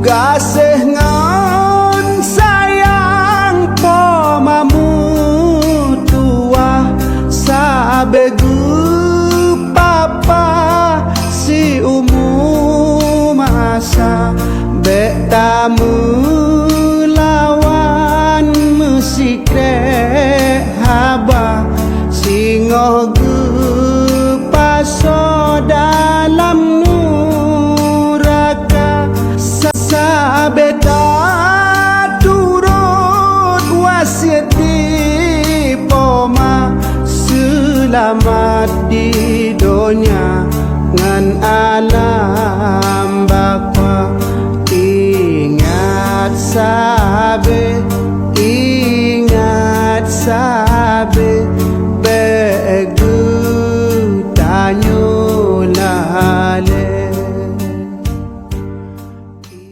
Gasih ngon sayang pomamu tua sabegu papa si umum masa betamu lawan musikre haba singoh gu pasoda